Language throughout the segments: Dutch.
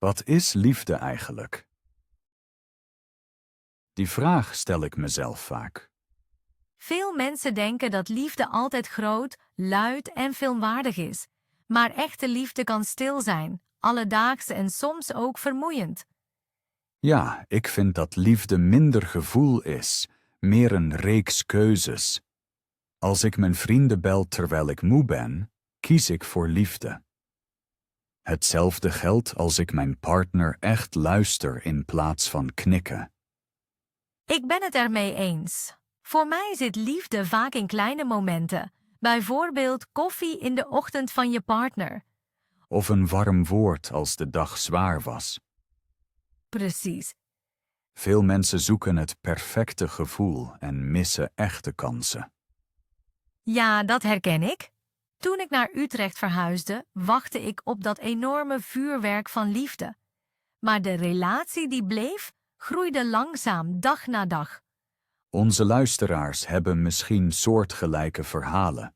Wat is liefde eigenlijk? Die vraag stel ik mezelf vaak. Veel mensen denken dat liefde altijd groot, luid en veelwaardig is. Maar echte liefde kan stil zijn, alledaags en soms ook vermoeiend. Ja, ik vind dat liefde minder gevoel is, meer een reeks keuzes. Als ik mijn vrienden bel terwijl ik moe ben, kies ik voor liefde. Hetzelfde geldt als ik mijn partner echt luister in plaats van knikken. Ik ben het ermee eens. Voor mij zit liefde vaak in kleine momenten. Bijvoorbeeld koffie in de ochtend van je partner. Of een warm woord als de dag zwaar was. Precies. Veel mensen zoeken het perfecte gevoel en missen echte kansen. Ja, dat herken ik. Toen ik naar Utrecht verhuisde, wachtte ik op dat enorme vuurwerk van liefde. Maar de relatie die bleef, groeide langzaam dag na dag. Onze luisteraars hebben misschien soortgelijke verhalen.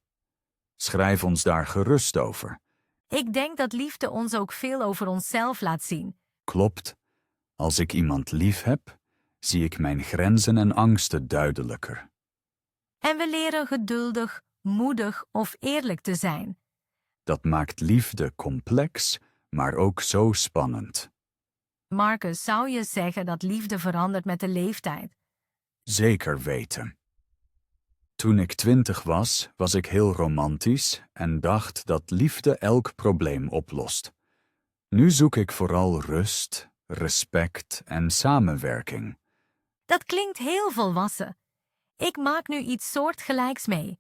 Schrijf ons daar gerust over. Ik denk dat liefde ons ook veel over onszelf laat zien. Klopt. Als ik iemand lief heb, zie ik mijn grenzen en angsten duidelijker. En we leren geduldig, moedig of eerlijk te zijn. Dat maakt liefde complex, maar ook zo spannend. Marcus, zou je zeggen dat liefde verandert met de leeftijd? Zeker weten. Toen ik 20 was, was ik heel romantisch en dacht dat liefde elk probleem oplost. Nu zoek ik vooral rust, respect en samenwerking. Dat klinkt heel volwassen. Ik maak nu iets soortgelijks mee.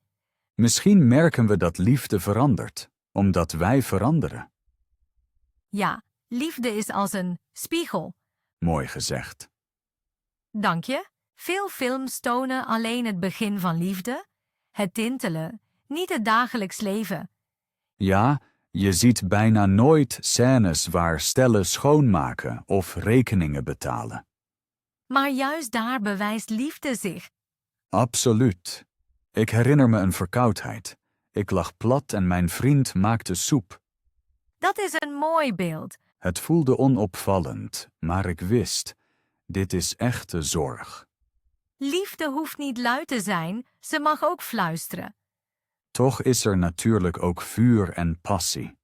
Misschien merken we dat liefde verandert, omdat wij veranderen. Ja, liefde is als een spiegel. Mooi gezegd. Dank je. Veel films tonen alleen het begin van liefde, het tintelen, niet het dagelijks leven. Ja, je ziet bijna nooit scènes waar stellen schoonmaken of rekeningen betalen. Maar juist daar bewijst liefde zich. Absoluut. Ik herinner me een verkoudheid. Ik lag plat en mijn vriend maakte soep. Dat is een mooi beeld. Het voelde onopvallend, maar ik wist, dit is echte zorg. Liefde hoeft niet luid te zijn, ze mag ook fluisteren. Toch is er natuurlijk ook vuur en passie.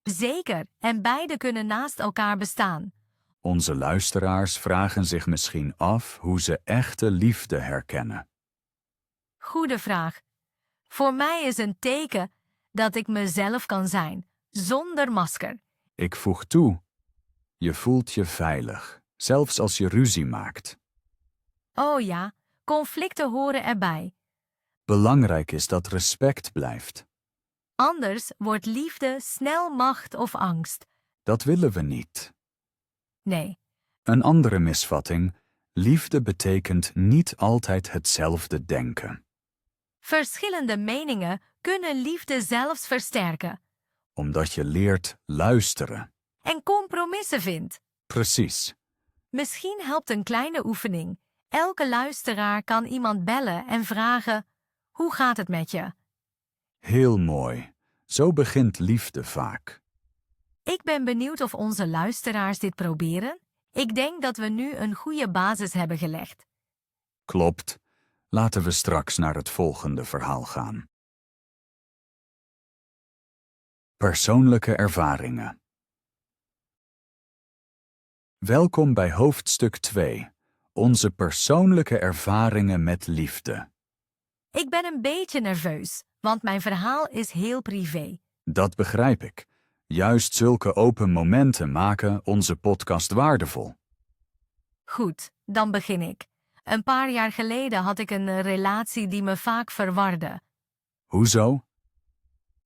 Zeker, en beide kunnen naast elkaar bestaan. Onze luisteraars vragen zich misschien af hoe ze echte liefde herkennen. Goede vraag. Voor mij is een teken dat ik mezelf kan zijn, zonder masker. Ik voeg toe, je voelt je veilig, zelfs als je ruzie maakt. Oh ja, conflicten horen erbij. Belangrijk is dat respect blijft. Anders wordt liefde snel macht of angst. Dat willen we niet. Nee, Een andere misvatting, liefde betekent niet altijd hetzelfde denken. verschillende meningen kunnen liefde zelfs versterken. Omdat je leert luisteren. En compromissen vindt. Precies. Misschien helpt een kleine oefening. Elke luisteraar kan iemand bellen en vragen: hoe gaat het met je? Heel mooi. Zo begint liefde vaak. Ik ben benieuwd of onze luisteraars dit proberen. Ik denk dat we nu een goede basis hebben gelegd. Klopt. Laten we straks naar het volgende verhaal gaan. Persoonlijke ervaringen. Welkom bij hoofdstuk 2. Onze persoonlijke ervaringen met liefde. Ik ben een beetje nerveus, want mijn verhaal is heel privé. Dat begrijp ik. Juist zulke open momenten maken onze podcast waardevol. Goed, dan begin ik. Een paar jaar geleden had ik een relatie die me vaak verwarde. Hoezo?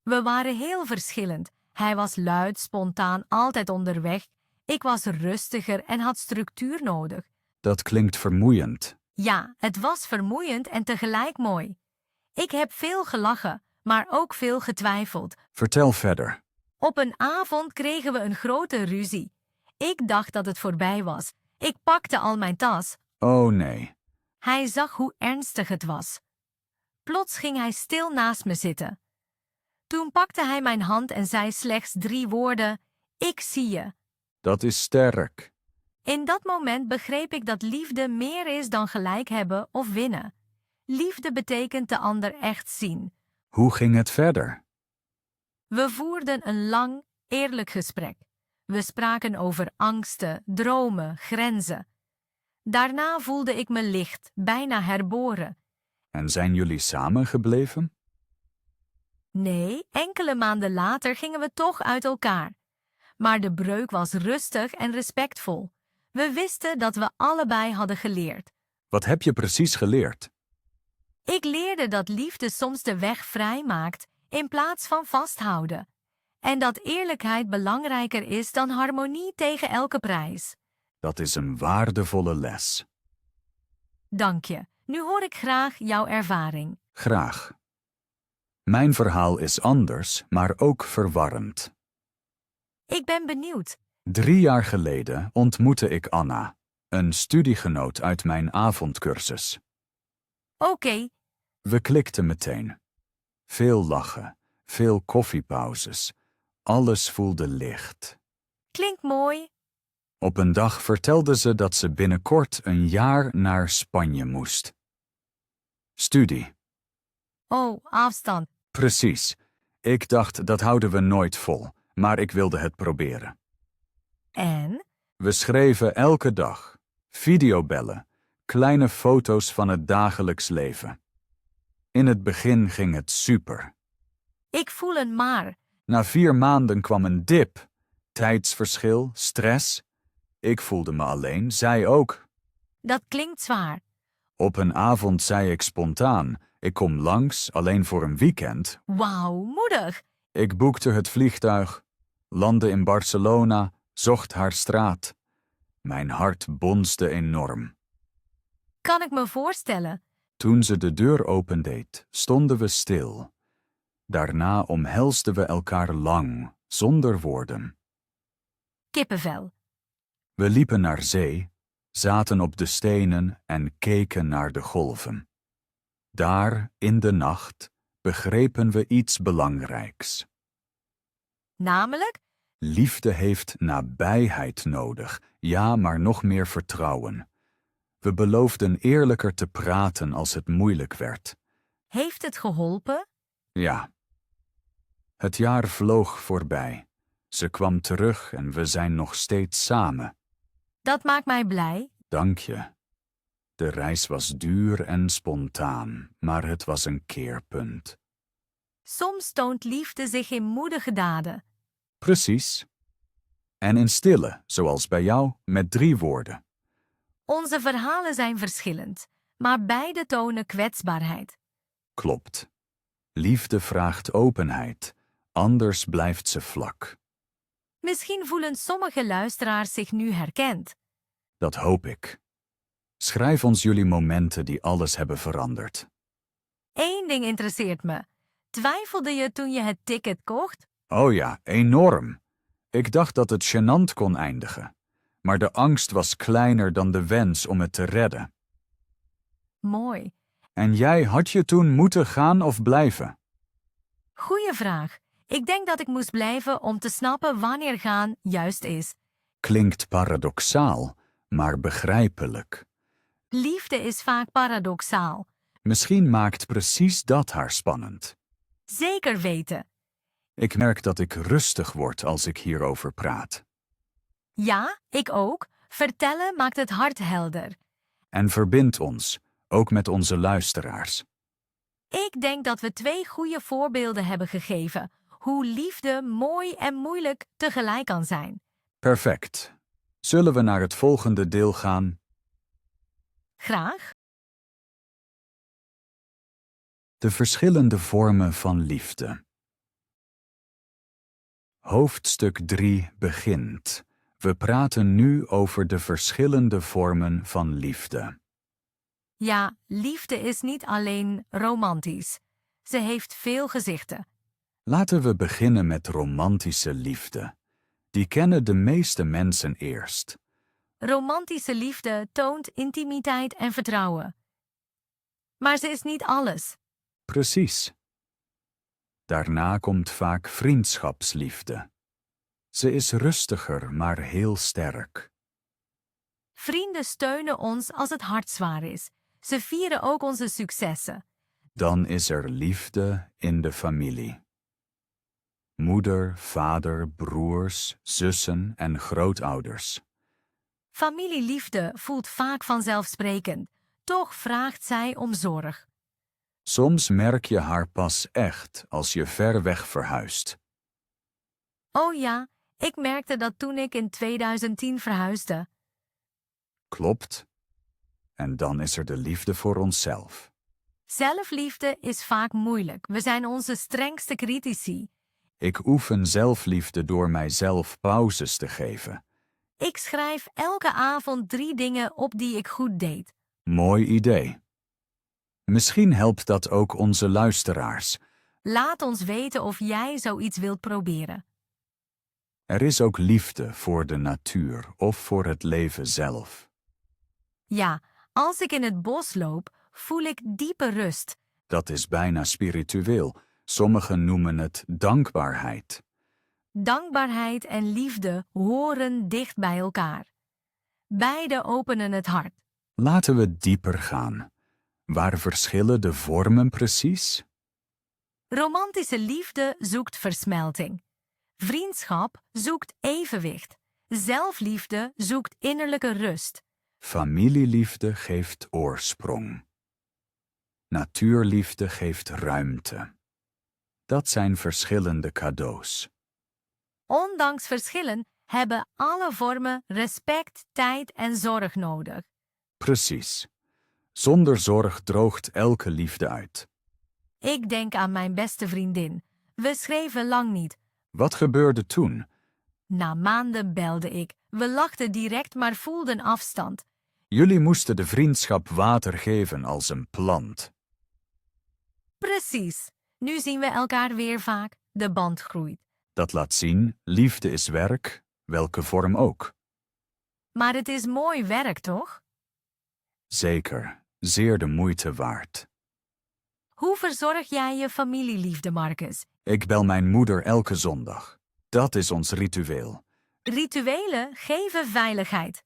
We waren heel verschillend. Hij was luid, spontaan, altijd onderweg. Ik was rustiger en had structuur nodig. Dat klinkt vermoeiend. Ja, het was vermoeiend en tegelijk mooi. Ik heb veel gelachen, maar ook veel getwijfeld. Vertel verder. Op een avond kregen we een grote ruzie. Ik dacht dat het voorbij was. Ik pakte al mijn tas. Oh nee. Hij zag hoe ernstig het was. Plots ging hij stil naast me zitten. Toen pakte hij mijn hand en zei slechts 3 woorden: ik zie je. Dat is sterk. In dat moment begreep ik dat liefde meer is dan gelijk hebben of winnen. Liefde betekent de ander echt zien. Hoe ging het verder? We voerden een lang, eerlijk gesprek. We spraken over angsten, dromen, grenzen. Daarna voelde ik me licht, bijna herboren. En zijn jullie samen gebleven? Nee, enkele maanden later gingen we toch uit elkaar. Maar de breuk was rustig en respectvol. We wisten dat we allebei hadden geleerd. Wat heb je precies geleerd? Ik leerde dat liefde soms de weg vrij maakt in plaats van vasthouden. En dat eerlijkheid belangrijker is dan harmonie tegen elke prijs. Dat is een waardevolle les. Dank je. Nu hoor ik graag jouw ervaring. Graag. Mijn verhaal is anders, maar ook verwarrend. Ik ben benieuwd. 3 jaar geleden ontmoette ik Anna, een studiegenoot uit mijn avondcursus. Oké, We klikten meteen. Veel lachen, veel koffiepauzes. Alles voelde licht. klinkt mooi. Op een dag vertelde ze dat ze binnenkort een jaar naar Spanje moest. Studie. Oh, afstand. Precies. Ik dacht dat houden we nooit vol, maar ik wilde het proberen. En? We schreven elke dag, videobellen, kleine foto's van het dagelijks leven. In het begin ging het super. Ik voel een maar. Na 4 maanden kwam een dip. Tijdsverschil, stress. Ik voelde me alleen, zij ook. Dat klinkt zwaar. Op een avond zei ik spontaan, ik kom langs, alleen voor een weekend. Wauw, moedig. Ik boekte het vliegtuig, landde in Barcelona, zocht haar straat. Mijn hart bonsde enorm. Kan ik me voorstellen. Toen ze de deur opendeed, stonden we stil. Daarna omhelsden we elkaar lang, zonder woorden. Kippenvel. We liepen naar zee, zaten op de stenen en keken naar de golven. Daar, in de nacht, begrepen we iets belangrijks. Namelijk? Liefde heeft nabijheid nodig, ja, maar nog meer vertrouwen. We beloofden eerlijker te praten als het moeilijk werd. Heeft het geholpen? Ja. Het jaar vloog voorbij. Ze kwam terug en we zijn nog steeds samen. Dat maakt mij blij. Dank je. De reis was duur en spontaan, maar het was een keerpunt. Soms toont liefde zich in moedige daden. Precies. En in stille, zoals bij jou, met 3 woorden. Onze verhalen zijn verschillend, maar beide tonen kwetsbaarheid. Klopt. Liefde vraagt openheid, anders blijft ze vlak. Misschien voelen sommige luisteraars zich nu herkend. Dat hoop ik. Schrijf ons jullie momenten die alles hebben veranderd. Eén ding interesseert me. Twijfelde je toen je het ticket kocht? Oh ja, enorm. Ik dacht dat het gênant kon eindigen. Maar de angst was kleiner dan de wens om het te redden. Mooi. En jij, had je toen moeten gaan of blijven? Goeie vraag. Ik denk dat ik moest blijven om te snappen wanneer gaan juist is. Klinkt paradoxaal, maar begrijpelijk. Liefde is vaak paradoxaal. Misschien maakt precies dat haar spannend. Zeker weten. Ik merk dat ik rustig word als ik hierover praat. Ja, ik ook. Vertellen maakt het hart helder. En verbindt ons, ook met onze luisteraars. Ik denk dat we 2 goede voorbeelden hebben gegeven. Hoe liefde mooi en moeilijk tegelijk kan zijn. Perfect. Zullen we naar het volgende deel gaan? Graag. De verschillende vormen van liefde. Hoofdstuk 3 begint. We praten nu over de verschillende vormen van liefde. Ja, liefde is niet alleen romantisch. Ze heeft veel gezichten. Laten we beginnen met romantische liefde. Die kennen de meeste mensen eerst. Romantische liefde toont intimiteit en vertrouwen. Maar ze is niet alles. Precies. Daarna komt vaak vriendschapsliefde. Ze is rustiger, maar heel sterk. Vrienden steunen ons als het hart zwaar is. Ze vieren ook onze successen. Dan is er liefde in de familie. Moeder, vader, broers, zussen en grootouders. Familieliefde voelt vaak vanzelfsprekend. Toch vraagt zij om zorg. Soms merk je haar pas echt als je ver weg verhuist. Oh ja, ik merkte dat toen ik in 2010 verhuisde. Klopt. En dan is er de liefde voor onszelf. Zelfliefde is vaak moeilijk. We zijn onze strengste critici. Ik oefen zelfliefde door mijzelf pauzes te geven. Ik schrijf elke avond 3 dingen op die ik goed deed. Mooi idee. Misschien helpt dat ook onze luisteraars. Laat ons weten of jij zoiets wilt proberen. Er is ook liefde voor de natuur of voor het leven zelf. Ja, als ik in het bos loop, voel ik diepe rust. Dat is bijna spiritueel. Sommigen noemen het dankbaarheid. Dankbaarheid en liefde horen dicht bij elkaar. Beide openen het hart. Laten we dieper gaan. Waar verschillen de vormen precies? Romantische liefde zoekt versmelting. Vriendschap zoekt evenwicht. Zelfliefde zoekt innerlijke rust. Familieliefde geeft oorsprong. Natuurliefde geeft ruimte. Dat zijn verschillende cadeaus. Ondanks verschillen hebben alle vormen respect, tijd en zorg nodig. Precies. Zonder zorg droogt elke liefde uit. Ik denk aan mijn beste vriendin. We schreven lang niet. Wat gebeurde toen? Na maanden belde ik. We lachten direct, maar voelden afstand. Jullie moesten de vriendschap water geven als een plant. Precies. Nu zien we elkaar weer vaak. De band groeit. Dat laat zien, liefde is werk, welke vorm ook. Maar het is mooi werk, toch? Zeker, zeer de moeite waard. Hoe verzorg jij je familieliefde, Marcus? Ik bel mijn moeder elke zondag. Dat is ons ritueel. Rituelen geven veiligheid.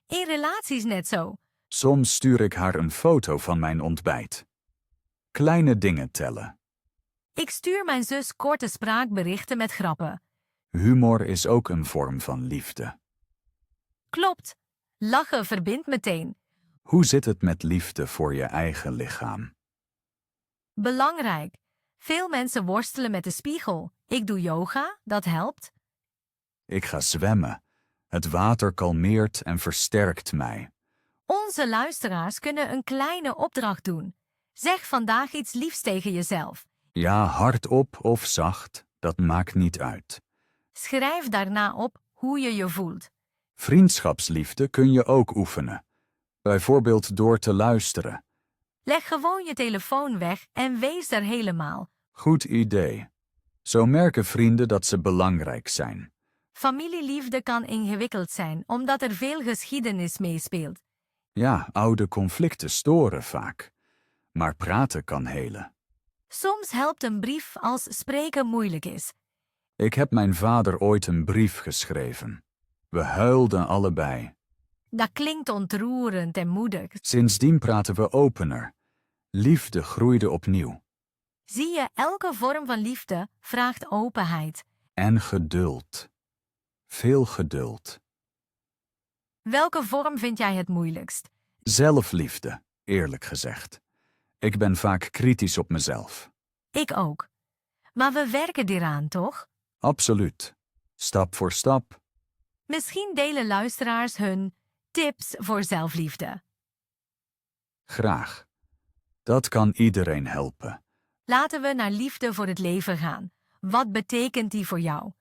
In relaties net zo. Soms stuur ik haar een foto van mijn ontbijt. Kleine dingen tellen. Ik stuur mijn zus korte spraakberichten met grappen. Humor is ook een vorm van liefde. Klopt. Lachen verbindt meteen. Hoe zit het met liefde voor je eigen lichaam? Belangrijk. Veel mensen worstelen met de spiegel. Ik doe yoga, dat helpt. Ik ga zwemmen. Het water kalmeert en versterkt mij. Onze luisteraars kunnen een kleine opdracht doen. Zeg vandaag iets liefs tegen jezelf. Ja, hardop of zacht, dat maakt niet uit. Schrijf daarna op hoe je je voelt. Vriendschapsliefde kun je ook oefenen. Bijvoorbeeld door te luisteren. Leg gewoon je telefoon weg en wees er helemaal. Goed idee. Zo merken vrienden dat ze belangrijk zijn. Familieliefde kan ingewikkeld zijn omdat er veel geschiedenis meespeelt. Ja, oude conflicten storen vaak. Maar praten kan helen. Soms helpt een brief als spreken moeilijk is. Ik heb mijn vader ooit een brief geschreven. We huilden allebei. Dat klinkt ontroerend en moedig. Sindsdien praten we opener. Liefde groeide opnieuw. Zie je, elke vorm van liefde vraagt openheid. En geduld. Veel geduld. Welke vorm vind jij het moeilijkst? Zelfliefde, eerlijk gezegd. Ik ben vaak kritisch op mezelf. Ik ook. Maar we werken eraan, toch? Absoluut. Stap voor stap. Misschien delen luisteraars hun tips voor zelfliefde. Graag. Dat kan iedereen helpen. Laten we naar liefde voor het leven gaan. Wat betekent die voor jou?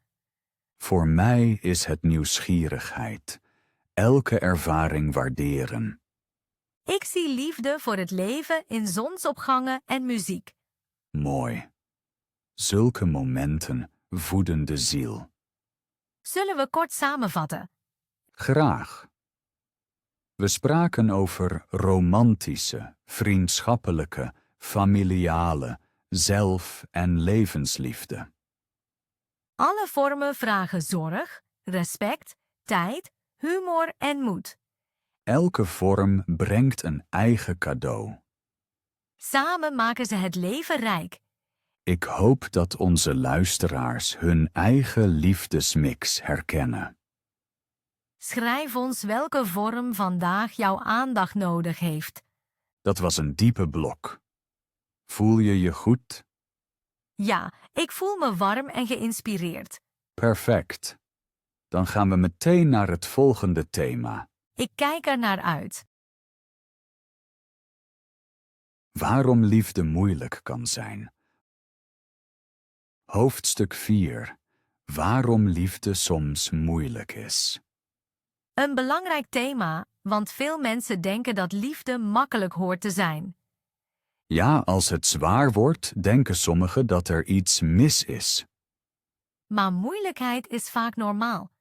Voor mij is het nieuwsgierigheid. Elke ervaring waarderen. Ik zie liefde voor het leven in zonsopgangen en muziek. Mooi. Zulke momenten voeden de ziel. Zullen we kort samenvatten? Graag. We spraken over romantische, vriendschappelijke, familiale, zelf- en levensliefde. Alle vormen vragen zorg, respect, tijd, humor en moed. Elke vorm brengt een eigen cadeau. Samen maken ze het leven rijk. Ik hoop dat onze luisteraars hun eigen liefdesmix herkennen. Schrijf ons welke vorm vandaag jouw aandacht nodig heeft. Dat was een diepe blok. Voel je je goed? Ja, ik voel me warm en geïnspireerd. Perfect. Dan gaan we meteen naar het volgende thema. Ik kijk er naar uit. Waarom liefde moeilijk kan zijn. Hoofdstuk 4. Waarom liefde soms moeilijk is. Een belangrijk thema, want veel mensen denken dat liefde makkelijk hoort te zijn. Ja, als het zwaar wordt, denken sommigen dat er iets mis is. Maar moeilijkheid is vaak normaal.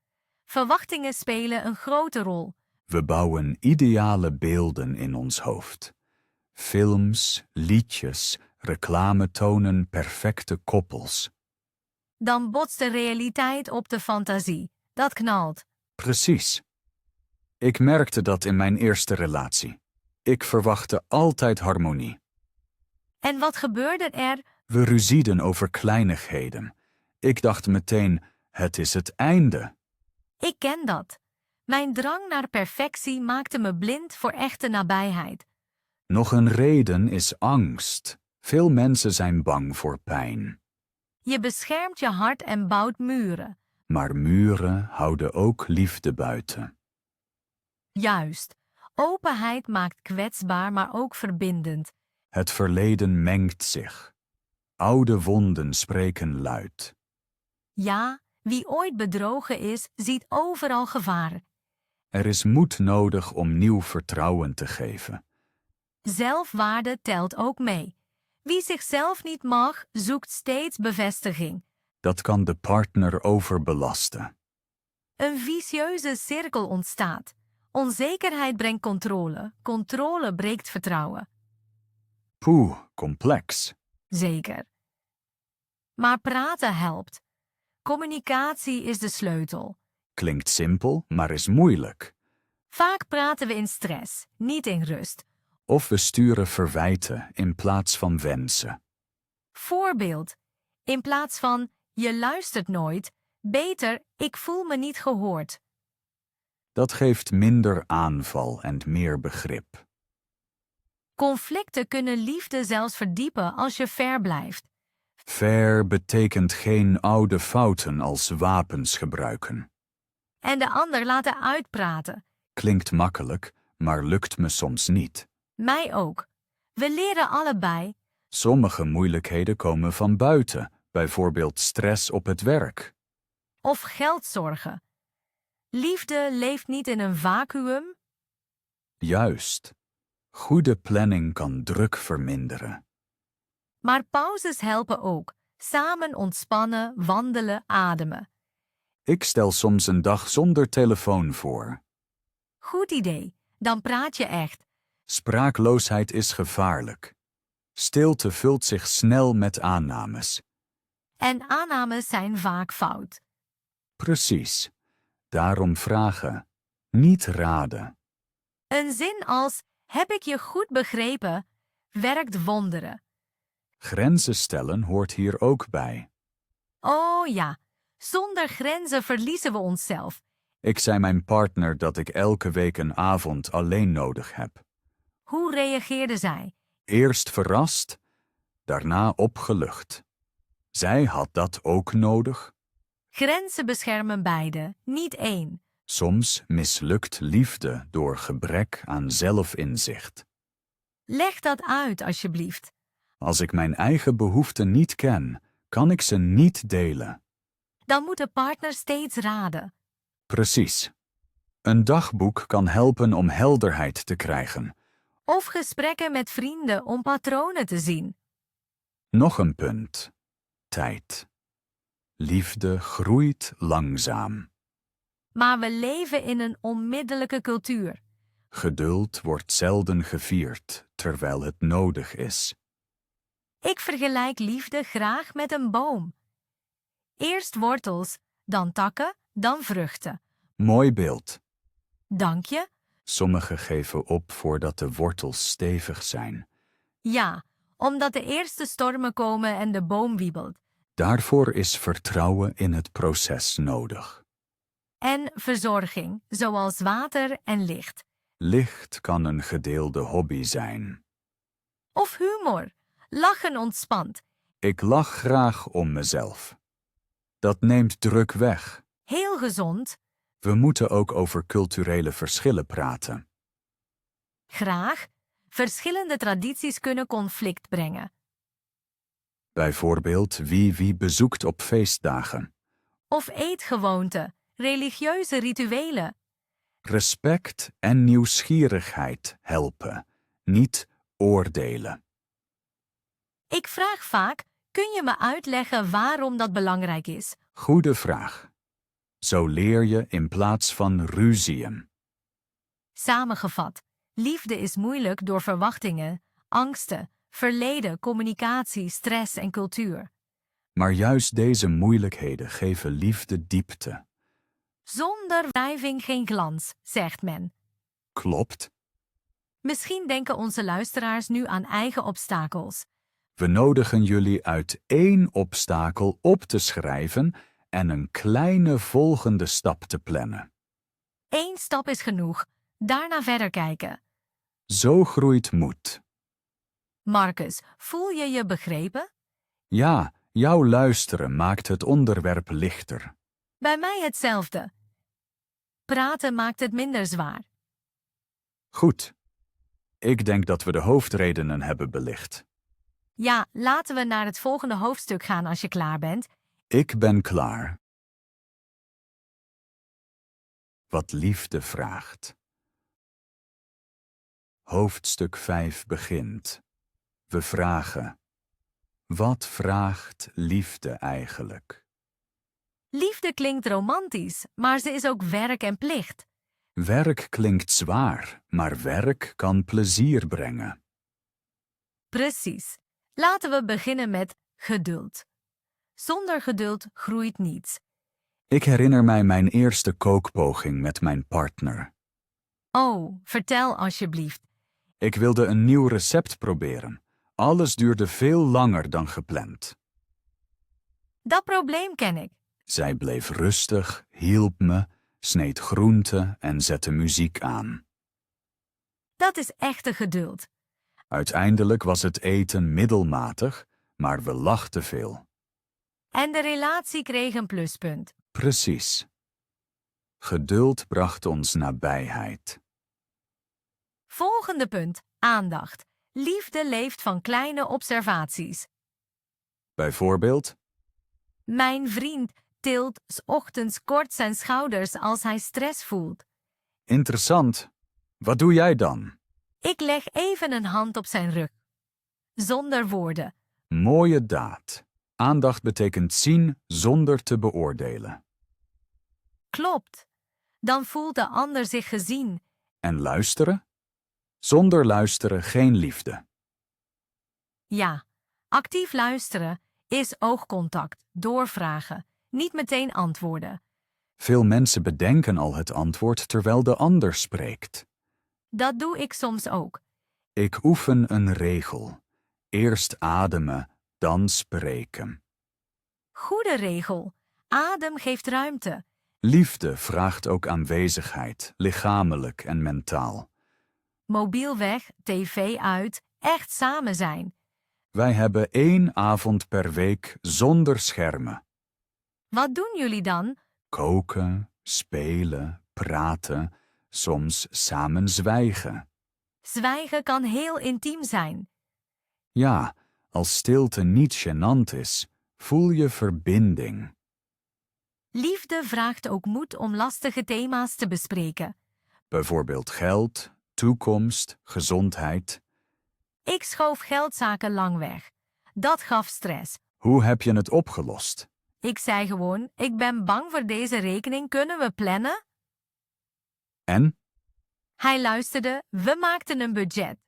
Verwachtingen spelen een grote rol. We bouwen ideale beelden in ons hoofd. Films, liedjes, reclame tonen perfecte koppels. Dan botst de realiteit op de fantasie. Dat knalt. Precies. Ik merkte dat in mijn eerste relatie. Ik verwachtte altijd harmonie. En wat gebeurde er? We ruzieden over kleinigheden. Ik dacht meteen, het is het einde. Ik ken dat. Mijn drang naar perfectie maakte me blind voor echte nabijheid. Nog een reden is angst. Veel mensen zijn bang voor pijn. Je beschermt je hart en bouwt muren. Maar muren houden ook liefde buiten. Juist. Openheid maakt kwetsbaar, maar ook verbindend. Het verleden mengt zich. Oude wonden spreken luid. Ja, wie ooit bedrogen is, ziet overal gevaar. Er is moed nodig om nieuw vertrouwen te geven. Zelfwaarde telt ook mee. Wie zichzelf niet mag, zoekt steeds bevestiging. Dat kan de partner overbelasten. Een vicieuze cirkel ontstaat. Onzekerheid brengt controle. Controle breekt vertrouwen. Poeh, complex. Zeker. Maar praten helpt. Communicatie is de sleutel. Klinkt simpel, maar is moeilijk. Vaak praten we in stress, niet in rust. Of we sturen verwijten in plaats van wensen. Voorbeeld. In plaats van je luistert nooit, beter ik voel me niet gehoord. Dat geeft minder aanval en meer begrip. Conflicten kunnen liefde zelfs verdiepen als je ver blijft. Ver betekent geen oude fouten als wapens gebruiken. En de ander laten uitpraten. Klinkt makkelijk, maar lukt me soms niet. Mij ook. We leren allebei. Sommige moeilijkheden komen van buiten, bijvoorbeeld stress op het werk. Of geldzorgen. Liefde leeft niet in een vacuüm. Juist. Goede planning kan druk verminderen. Maar pauzes helpen ook. Samen ontspannen, wandelen, ademen. Ik stel soms een dag zonder telefoon voor. Goed idee. Dan praat je echt. Spraakloosheid is gevaarlijk. Stilte vult zich snel met aannames. En aannames zijn vaak fout. Precies. Daarom vragen, niet raden. Een zin als heb ik je goed begrepen, werkt wonderen. Grenzen stellen hoort hier ook bij. Oh ja, zonder grenzen verliezen we onszelf. Ik zei mijn partner dat ik elke week een avond alleen nodig heb. Hoe reageerde zij? Eerst verrast, daarna opgelucht. Zij had dat ook nodig. Grenzen beschermen beide, niet één. Soms mislukt liefde door gebrek aan zelfinzicht. Leg dat uit, alsjeblieft. Als ik mijn eigen behoeften niet ken, kan ik ze niet delen. Dan moet de partner steeds raden. Precies. Een dagboek kan helpen om helderheid te krijgen. Of gesprekken met vrienden om patronen te zien. Nog een punt. Tijd. Liefde groeit langzaam. Maar we leven in een onmiddellijke cultuur. Geduld wordt zelden gevierd, terwijl het nodig is. Ik vergelijk liefde graag met een boom. Eerst wortels, dan takken, dan vruchten. Mooi beeld. Dank je? Sommigen geven op voordat de wortels stevig zijn. Ja, omdat de eerste stormen komen en de boom wiebelt. Daarvoor is vertrouwen in het proces nodig. En verzorging, zoals water en licht. Licht kan een gedeelde hobby zijn. Of humor. Lachen ontspant. Ik lach graag om mezelf. Dat neemt druk weg. Heel gezond. We moeten ook over culturele verschillen praten. Graag. Verschillende tradities kunnen conflict brengen. Bijvoorbeeld wie bezoekt op feestdagen. Of eetgewoonten, religieuze rituelen. Respect en nieuwsgierigheid helpen, niet oordelen. Ik vraag vaak, kun je me uitleggen waarom dat belangrijk is? Goede vraag. Zo leer je in plaats van ruzieën. Samengevat, liefde is moeilijk door verwachtingen, angsten, verleden, communicatie, stress en cultuur. Maar juist deze moeilijkheden geven liefde diepte. Zonder wrijving geen glans, zegt men. Klopt. Misschien denken onze luisteraars nu aan eigen obstakels. We nodigen jullie uit 1 obstakel op te schrijven en een kleine volgende stap te plannen. 1 stap is genoeg, daarna verder kijken. Zo groeit moed. Marcus, voel je je begrepen? Ja, jouw luisteren maakt het onderwerp lichter. Bij mij hetzelfde. Praten maakt het minder zwaar. Goed. Ik denk dat we de hoofdredenen hebben belicht. Ja, laten we naar het volgende hoofdstuk gaan als je klaar bent. Ik ben klaar. Wat liefde vraagt. Hoofdstuk 5 begint. We vragen. Wat vraagt liefde eigenlijk? Liefde klinkt romantisch, maar ze is ook werk en plicht. Werk klinkt zwaar, maar werk kan plezier brengen. Precies. Laten we beginnen met geduld. Zonder geduld groeit niets. Ik herinner mij mijn eerste kookpoging met mijn partner. Oh, vertel alsjeblieft. Ik wilde een nieuw recept proberen. Alles duurde veel langer dan gepland. Dat probleem ken ik. Zij bleef rustig, hielp me, sneed groenten en zette muziek aan. Dat is echte geduld. Uiteindelijk was het eten middelmatig, maar we lachten veel. En de relatie kreeg een pluspunt. Precies. Geduld bracht ons nabijheid. Volgende punt, aandacht. Liefde leeft van kleine observaties. Bijvoorbeeld, Mijn vriend tilt 's ochtends kort zijn schouders als hij stress voelt. interessant. Wat doe jij dan? Ik leg even een hand op zijn rug. Zonder woorden. Mooie daad. Aandacht betekent zien zonder te beoordelen. Klopt. Dan voelt de ander zich gezien. En luisteren? Zonder luisteren geen liefde. Ja, actief luisteren is oogcontact, doorvragen, niet meteen antwoorden. Veel mensen bedenken al het antwoord terwijl de ander spreekt. Dat doe ik soms ook. Ik oefen een regel. Eerst ademen, dan spreken. Goede regel. Adem geeft ruimte. Liefde vraagt ook aanwezigheid, lichamelijk en mentaal. Mobiel weg, tv uit, echt samen zijn. Wij hebben 1 avond per week zonder schermen. Wat doen jullie dan? Koken, spelen, praten, soms samen zwijgen. Zwijgen kan heel intiem zijn. Ja, als stilte niet gênant is, voel je verbinding. Liefde vraagt ook moed om lastige thema's te bespreken. Bijvoorbeeld geld, toekomst, gezondheid. Ik schoof geldzaken lang weg. Dat gaf stress. Hoe heb je het opgelost? Ik zei gewoon, ik ben bang voor deze rekening, kunnen we plannen? En? Hij luisterde, we maakten een budget.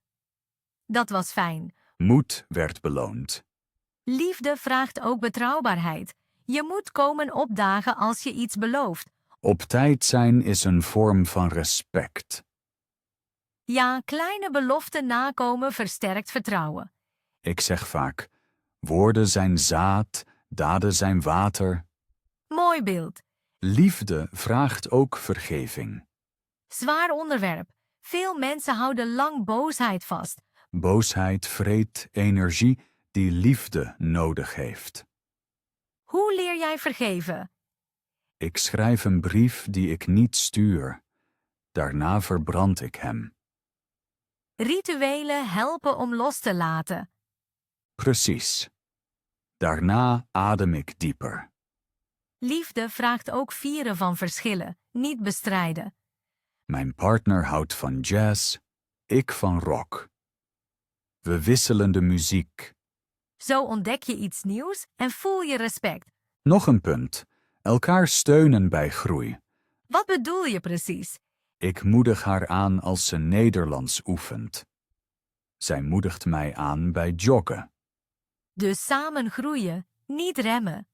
Dat was fijn. Moed werd beloond. Liefde vraagt ook betrouwbaarheid. Je moet komen opdagen als je iets belooft. Op tijd zijn is een vorm van respect. Ja, kleine beloften nakomen versterkt vertrouwen. Ik zeg vaak, woorden zijn zaad, daden zijn water. Mooi beeld. Liefde vraagt ook vergeving. Zwaar onderwerp. Veel mensen houden lang boosheid vast. Boosheid vreet energie die liefde nodig heeft. Hoe leer jij vergeven? Ik schrijf een brief die ik niet stuur. Daarna verbrand ik hem. Rituelen helpen om los te laten. Precies. Daarna adem ik dieper. Liefde vraagt ook vieren van verschillen, niet bestrijden. Mijn partner houdt van jazz, ik van rock. We wisselen de muziek. Zo ontdek je iets nieuws en voel je respect. Nog een punt. Elkaar steunen bij groei. Wat bedoel je precies? Ik moedig haar aan als ze Nederlands oefent. Zij moedigt mij aan bij joggen. Dus samen groeien, niet remmen.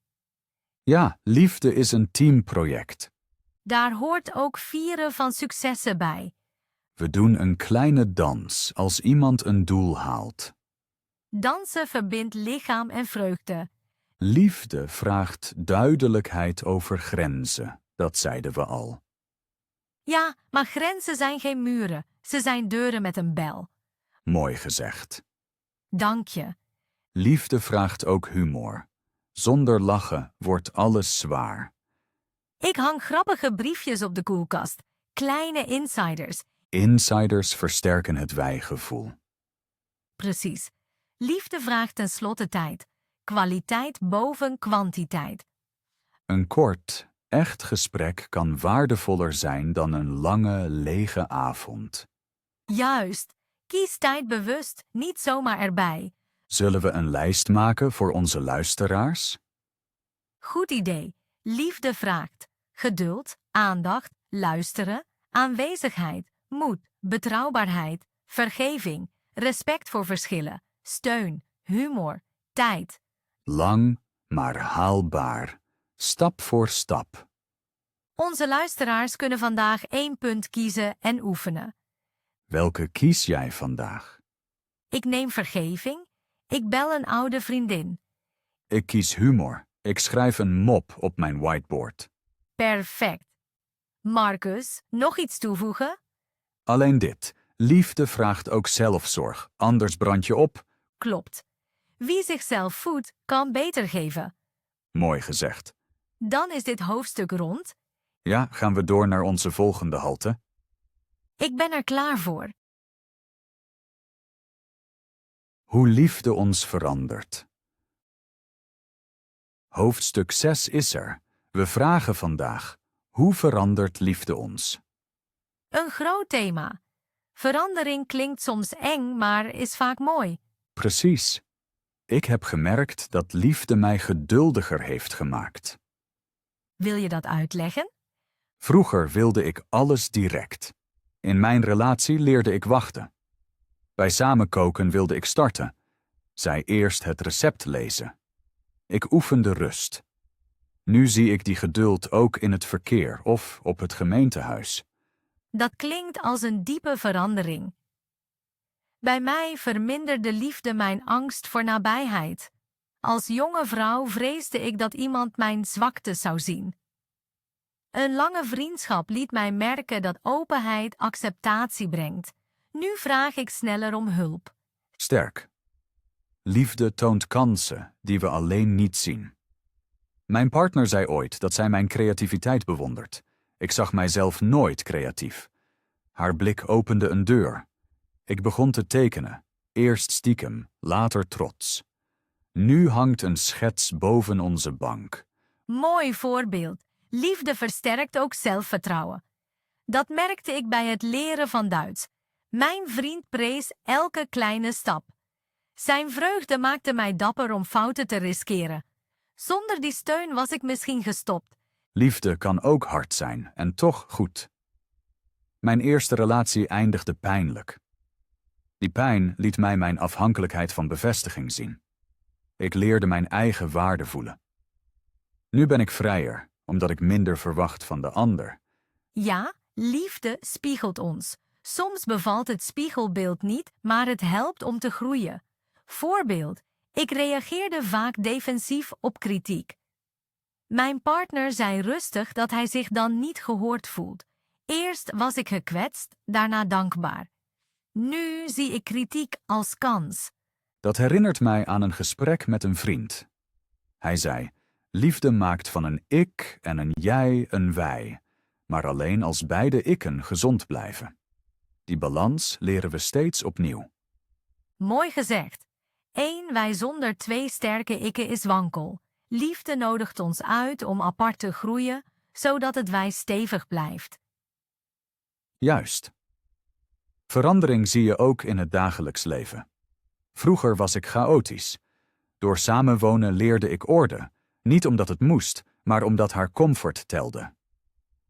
Ja, liefde is een teamproject. Daar hoort ook vieren van successen bij. We doen een kleine dans als iemand een doel haalt. Dansen verbindt lichaam en vreugde. Liefde vraagt duidelijkheid over grenzen, dat zeiden we al. Ja, maar grenzen zijn geen muren, ze zijn deuren met een bel. Mooi gezegd. Dank je. Liefde vraagt ook humor. Zonder lachen wordt alles zwaar. Ik hang grappige briefjes op de koelkast. Kleine insiders. Insiders versterken het wij-gevoel. Precies. Liefde vraagt tenslotte tijd. Kwaliteit boven kwantiteit. Een kort, echt gesprek kan waardevoller zijn dan een lange, lege avond. Juist. Kies tijd bewust, niet zomaar erbij. Zullen we een lijst maken voor onze luisteraars? Goed idee. Liefde vraagt geduld, aandacht, luisteren, aanwezigheid, moed, betrouwbaarheid, vergeving, respect voor verschillen, steun, humor, tijd. Lang, maar haalbaar. Stap voor stap. Onze luisteraars kunnen vandaag 1 punt kiezen en oefenen. Welke kies jij vandaag? Ik neem vergeving. Ik bel een oude vriendin. Ik kies humor. Ik schrijf een mop op mijn whiteboard. Perfect. Marcus, nog iets toevoegen? Alleen dit. Liefde vraagt ook zelfzorg, anders brand je op. Klopt. Wie zichzelf voedt, kan beter geven. Mooi gezegd. Dan is dit hoofdstuk rond. Ja, gaan we door naar onze volgende halte. Ik ben er klaar voor. Hoe liefde ons verandert. Hoofdstuk 6 is er. We vragen vandaag, hoe verandert liefde ons? Een groot thema. Verandering klinkt soms eng, maar is vaak mooi. Precies. Ik heb gemerkt dat liefde mij geduldiger heeft gemaakt. Wil je dat uitleggen? Vroeger wilde ik alles direct. In mijn relatie leerde ik wachten. Bij samen koken wilde ik starten. Zij eerst het recept lezen. Ik oefende rust. Nu zie ik die geduld ook in het verkeer of op het gemeentehuis. Dat klinkt als een diepe verandering. Bij mij verminderde liefde mijn angst voor nabijheid. Als jonge vrouw vreesde ik dat iemand mijn zwakte zou zien. Een lange vriendschap liet mij merken dat openheid acceptatie brengt. Nu vraag ik sneller om hulp. Sterk. Liefde toont kansen die we alleen niet zien. Mijn partner zei ooit dat zij mijn creativiteit bewondert. Ik zag mijzelf nooit creatief. Haar blik opende een deur. Ik begon te tekenen, eerst stiekem, later trots. Nu hangt een schets boven onze bank. Mooi voorbeeld. Liefde versterkt ook zelfvertrouwen. Dat merkte ik bij het leren van Duits. Mijn vriend prees elke kleine stap. Zijn vreugde maakte mij dapper om fouten te riskeren. Zonder die steun was ik misschien gestopt. Liefde kan ook hard zijn en toch goed. Mijn eerste relatie eindigde pijnlijk. Die pijn liet mij mijn afhankelijkheid van bevestiging zien. Ik leerde mijn eigen waarde voelen. Nu ben ik vrijer, omdat ik minder verwacht van de ander. Ja, liefde spiegelt ons. Soms bevalt het spiegelbeeld niet, maar het helpt om te groeien. Voorbeeld: ik reageerde vaak defensief op kritiek. Mijn partner zei rustig dat hij zich dan niet gehoord voelt. Eerst was ik gekwetst, daarna dankbaar. Nu zie ik kritiek als kans. Dat herinnert mij aan een gesprek met een vriend. Hij zei, liefde maakt van een ik en een jij een wij, maar alleen als beide ikken gezond blijven. Die balans leren we steeds opnieuw. Mooi gezegd. 1 wij zonder 2 sterke ikken is wankel. Liefde nodigt ons uit om apart te groeien, zodat het wij stevig blijft. Juist. Verandering zie je ook in het dagelijks leven. Vroeger was ik chaotisch. Door samenwonen leerde ik orde, niet omdat het moest, maar omdat haar comfort telde.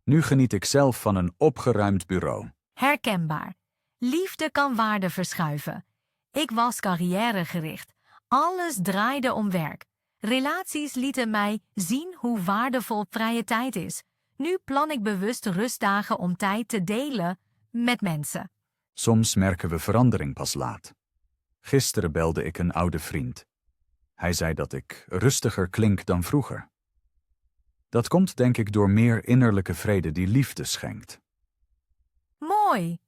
Nu geniet ik zelf van een opgeruimd bureau. Herkenbaar. Liefde kan waarde verschuiven. Ik was carrièregericht. Alles draaide om werk. Relaties lieten mij zien hoe waardevol vrije tijd is. Nu plan ik bewust rustdagen om tijd te delen met mensen. Soms merken we verandering pas laat. Gisteren belde ik een oude vriend. Hij zei dat ik rustiger klink dan vroeger. Dat komt denk ik door meer innerlijke vrede die liefde schenkt. Mooi!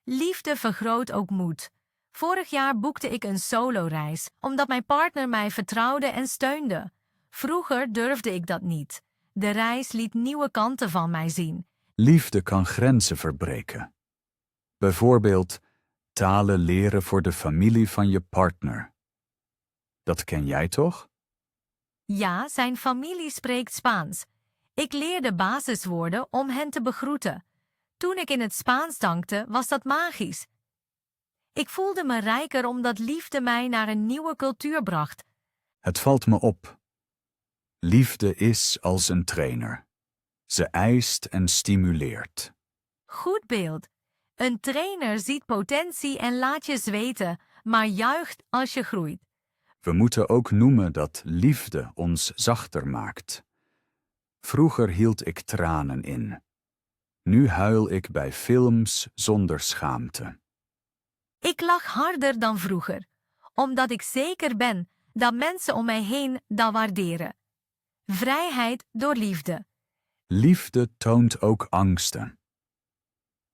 Liefde vergroot ook moed. Vorig jaar boekte ik een soloreis, omdat mijn partner mij vertrouwde en steunde. Vroeger durfde ik dat niet. De reis liet nieuwe kanten van mij zien. Liefde kan grenzen verbreken. Bijvoorbeeld talen leren voor de familie van je partner. Dat ken jij toch? Ja, zijn familie spreekt Spaans. Ik leerde basiswoorden om hen te begroeten. Toen ik in het Spaans dankte, was dat magisch. Ik voelde me rijker omdat liefde mij naar een nieuwe cultuur bracht. Het valt me op. Liefde is als een trainer. Ze eist en stimuleert. Goed beeld. Een trainer ziet potentie en laat je zweten, maar juicht als je groeit. We moeten ook noemen dat liefde ons zachter maakt. Vroeger hield ik tranen in. Nu huil ik bij films zonder schaamte. Ik lach harder dan vroeger, omdat ik zeker ben dat mensen om mij heen dat waarderen. Vrijheid door liefde. Liefde toont ook angsten.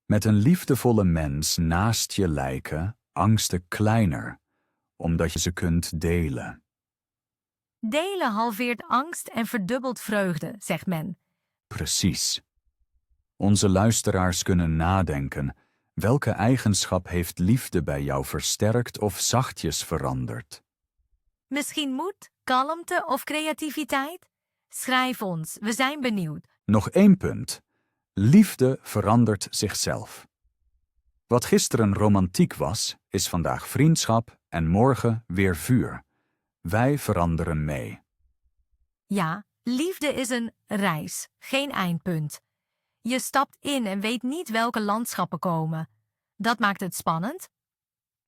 Met een liefdevolle mens naast je lijken angsten kleiner, omdat je ze kunt delen. Delen halveert angst en verdubbelt vreugde, zegt men. Precies. Onze luisteraars kunnen nadenken, welke eigenschap heeft liefde bij jou versterkt of zachtjes veranderd? Misschien moed, kalmte of creativiteit? Schrijf ons, we zijn benieuwd. Nog 1 punt. Liefde verandert zichzelf. Wat gisteren romantiek was, is vandaag vriendschap en morgen weer vuur. Wij veranderen mee. Ja, liefde is een reis, geen eindpunt. Je stapt in en weet niet welke landschappen komen. Dat maakt het spannend.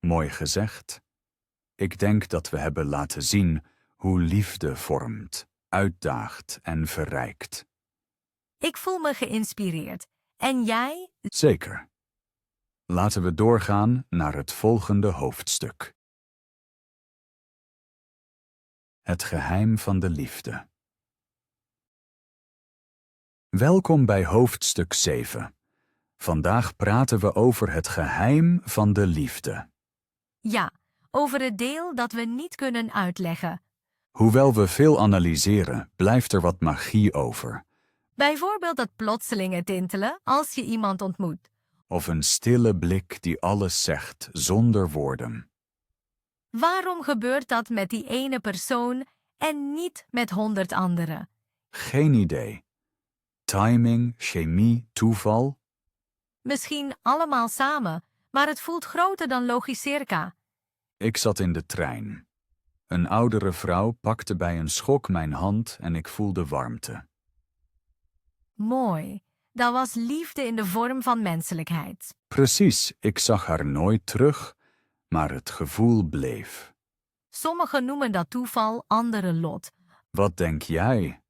Mooi gezegd. Ik denk dat we hebben laten zien hoe liefde vormt, uitdaagt en verrijkt. Ik voel me geïnspireerd. En jij? Zeker. Laten we doorgaan naar het volgende hoofdstuk. Het geheim van de liefde. Welkom bij hoofdstuk 7. Vandaag praten we over het geheim van de liefde. Ja, over het deel dat we niet kunnen uitleggen. Hoewel we veel analyseren, blijft er wat magie over. Bijvoorbeeld dat plotselinge tintelen als je iemand ontmoet. Of een stille blik die alles zegt zonder woorden. Waarom gebeurt dat met die ene persoon en niet met 100 anderen? Geen idee. Timing, chemie, toeval? Misschien allemaal samen, maar het voelt groter dan logisch-circa. Ik zat in de trein. Een oudere vrouw pakte bij een schok mijn hand en ik voelde warmte. Mooi. Dat was liefde in de vorm van menselijkheid. Precies, ik zag haar nooit terug, maar het gevoel bleef. Sommigen noemen dat toeval, anderen lot. Wat denk jij?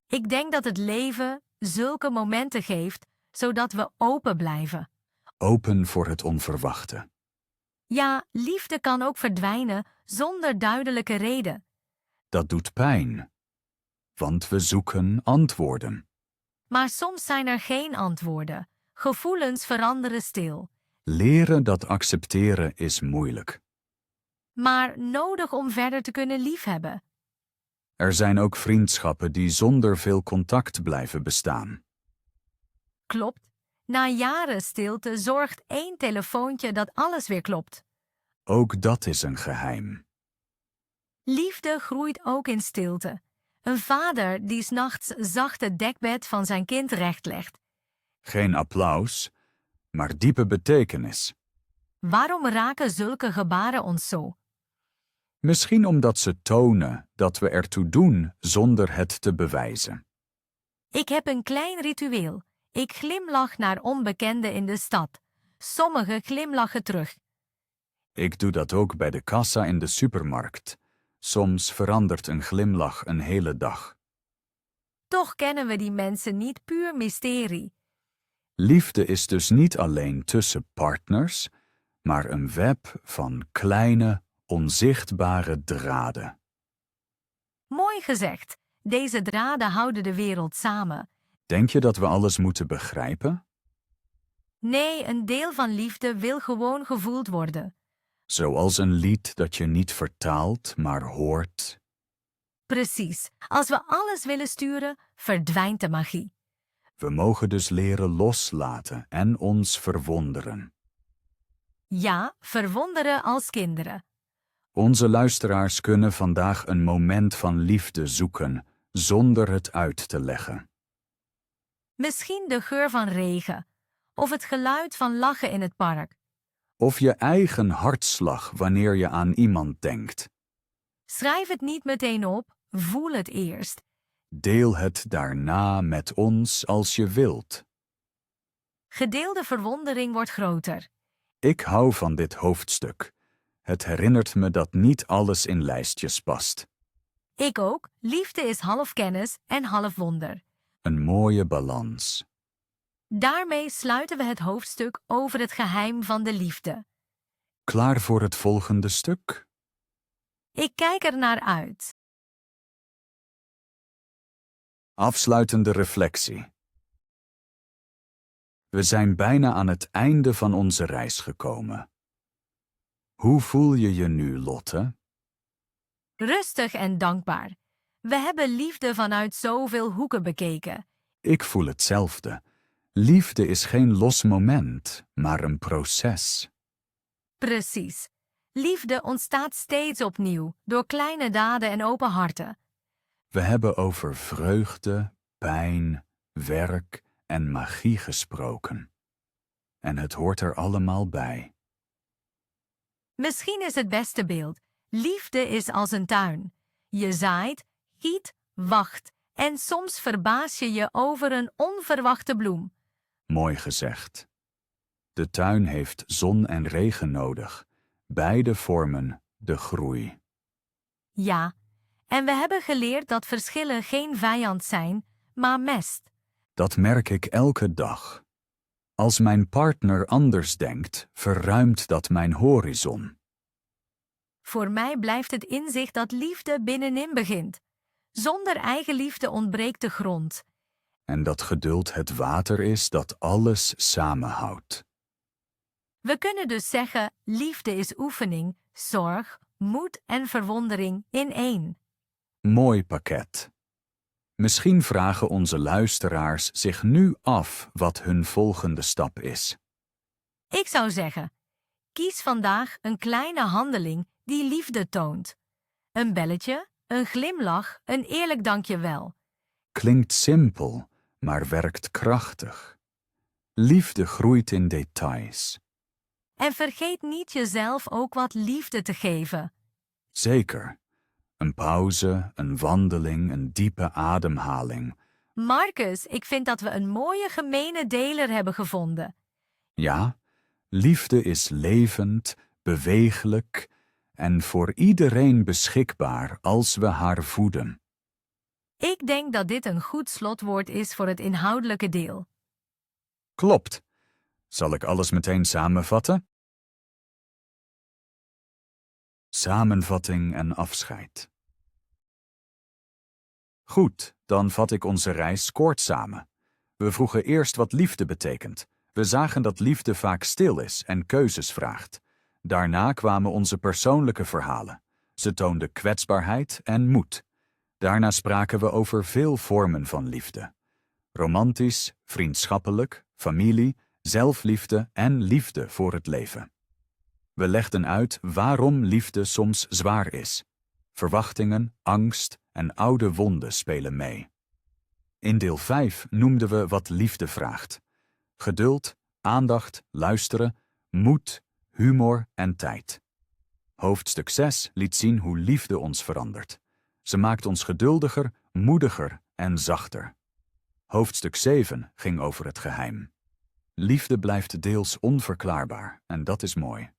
Ik denk dat het leven zulke momenten geeft, zodat we open blijven. Open voor het onverwachte. Ja, liefde kan ook verdwijnen zonder duidelijke reden. Dat doet pijn. Want we zoeken antwoorden. Maar soms zijn er geen antwoorden. Gevoelens veranderen stil. Leren dat accepteren is moeilijk. Maar nodig om verder te kunnen liefhebben. Er zijn ook vriendschappen die zonder veel contact blijven bestaan. Klopt. Na jaren stilte zorgt één telefoontje dat alles weer klopt. Ook dat is een geheim. Liefde groeit ook in stilte. Een vader die 's nachts zacht het dekbed van zijn kind rechtlegt. Geen applaus, maar diepe betekenis. Waarom raken zulke gebaren ons zo? Misschien omdat ze tonen dat we ertoe doen zonder het te bewijzen. Ik heb een klein ritueel. Ik glimlach naar onbekenden in de stad. Sommigen glimlachen terug. Ik doe dat ook bij de kassa in de supermarkt. Soms verandert een glimlach een hele dag. Toch kennen we die mensen niet, puur mysterie. Liefde is dus niet alleen tussen partners, maar een web van kleine, onzichtbare draden. Mooi gezegd. Deze draden houden de wereld samen. Denk je dat we alles moeten begrijpen? Nee, een deel van liefde wil gewoon gevoeld worden. Zoals een lied dat je niet vertaalt, maar hoort. Precies. Als we alles willen sturen, verdwijnt de magie. We mogen dus leren loslaten en ons verwonderen. Ja, verwonderen als kinderen. Onze luisteraars kunnen vandaag een moment van liefde zoeken, zonder het uit te leggen. Misschien de geur van regen. Of het geluid van lachen in het park. Of je eigen hartslag wanneer je aan iemand denkt. Schrijf het niet meteen op, voel het eerst. Deel het daarna met ons als je wilt. Gedeelde verwondering wordt groter. Ik hou van dit hoofdstuk. Het herinnert me dat niet alles in lijstjes past. Ik ook. Liefde is half kennis en half wonder. Een mooie balans. Daarmee sluiten we het hoofdstuk over het geheim van de liefde. Klaar voor het volgende stuk? Ik kijk er naar uit. Afsluitende reflectie. We zijn bijna aan het einde van onze reis gekomen. Hoe voel je je nu, Lotte? Rustig en dankbaar. We hebben liefde vanuit zoveel hoeken bekeken. Ik voel hetzelfde. Liefde is geen los moment, maar een proces. Precies. Liefde ontstaat steeds opnieuw, door kleine daden en open harten. We hebben over vreugde, pijn, werk en magie gesproken. En het hoort er allemaal bij. Misschien is het beste beeld. Liefde is als een tuin. Je zaait, giet, wacht en soms verbaas je je over een onverwachte bloem. Mooi gezegd. De tuin heeft zon en regen nodig. Beide vormen de groei. Ja, en we hebben geleerd dat verschillen geen vijand zijn, maar mest. Dat merk ik elke dag. Als mijn partner anders denkt, verruimt dat mijn horizon. Voor mij blijft het inzicht dat liefde binnenin begint. Zonder eigenliefde ontbreekt de grond. En dat geduld het water is dat alles samenhoudt. We kunnen dus zeggen, liefde is oefening, zorg, moed en verwondering in één. Mooi pakket. Misschien vragen onze luisteraars zich nu af wat hun volgende stap is. Ik zou zeggen, kies vandaag een kleine handeling die liefde toont. Een belletje, een glimlach, een eerlijk dankjewel. Klinkt simpel, maar werkt krachtig. Liefde groeit in details. En vergeet niet jezelf ook wat liefde te geven. Zeker. Een pauze, een wandeling, een diepe ademhaling. Marcus, ik vind dat we een mooie gemene deler hebben gevonden. Ja, liefde is levend, beweeglijk en voor iedereen beschikbaar als we haar voeden. Ik denk dat dit een goed slotwoord is voor het inhoudelijke deel. Klopt. Zal ik alles meteen samenvatten? Samenvatting en afscheid. Goed, dan vat ik onze reis kort samen. We vroegen eerst wat liefde betekent. We zagen dat liefde vaak stil is en keuzes vraagt. Daarna kwamen onze persoonlijke verhalen. Ze toonden kwetsbaarheid en moed. Daarna spraken we over veel vormen van liefde. Romantisch, vriendschappelijk, familie, zelfliefde en liefde voor het leven. We legden uit waarom liefde soms zwaar is. Verwachtingen, angst en oude wonden spelen mee. In deel 5 noemden we wat liefde vraagt. Geduld, aandacht, luisteren, moed, humor en tijd. Hoofdstuk 6 liet zien hoe liefde ons verandert. Ze maakt ons geduldiger, moediger en zachter. Hoofdstuk 7 ging over het geheim. Liefde blijft deels onverklaarbaar en dat is mooi.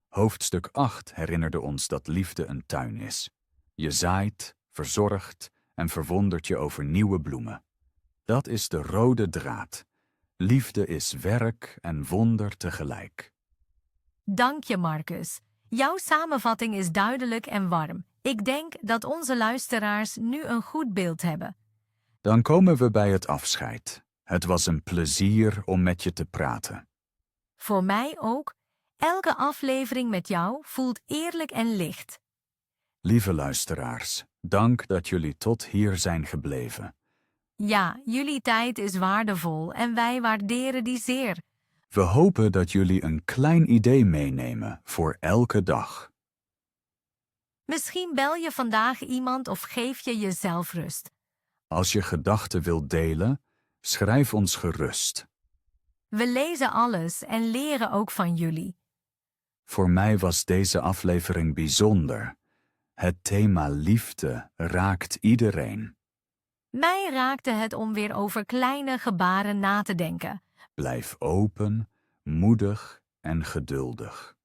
Hoofdstuk 8 herinnerde ons dat liefde een tuin is. Je zaait, verzorgt en verwondert je over nieuwe bloemen. Dat is de rode draad. Liefde is werk en wonder tegelijk. Dank je, Marcus. Jouw samenvatting is duidelijk en warm. Ik denk dat onze luisteraars nu een goed beeld hebben. Dan komen we bij het afscheid. Het was een plezier om met je te praten. Voor mij ook. Elke aflevering met jou voelt eerlijk en licht. Lieve luisteraars, dank dat jullie tot hier zijn gebleven. Ja, jullie tijd is waardevol en wij waarderen die zeer. We hopen dat jullie een klein idee meenemen voor elke dag. Misschien bel je vandaag iemand of geef je jezelf rust. Als je gedachten wilt delen, schrijf ons gerust. We lezen alles en leren ook van jullie. Voor mij was deze aflevering bijzonder. Het thema liefde raakt iedereen. Mij raakte het om weer over kleine gebaren na te denken. Blijf open, moedig en geduldig.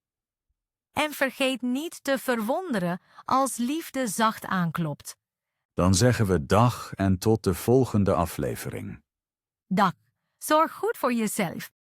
En vergeet niet te verwonderen als liefde zacht aanklopt. Dan zeggen we dag en tot de volgende aflevering. Dag, zorg goed voor jezelf.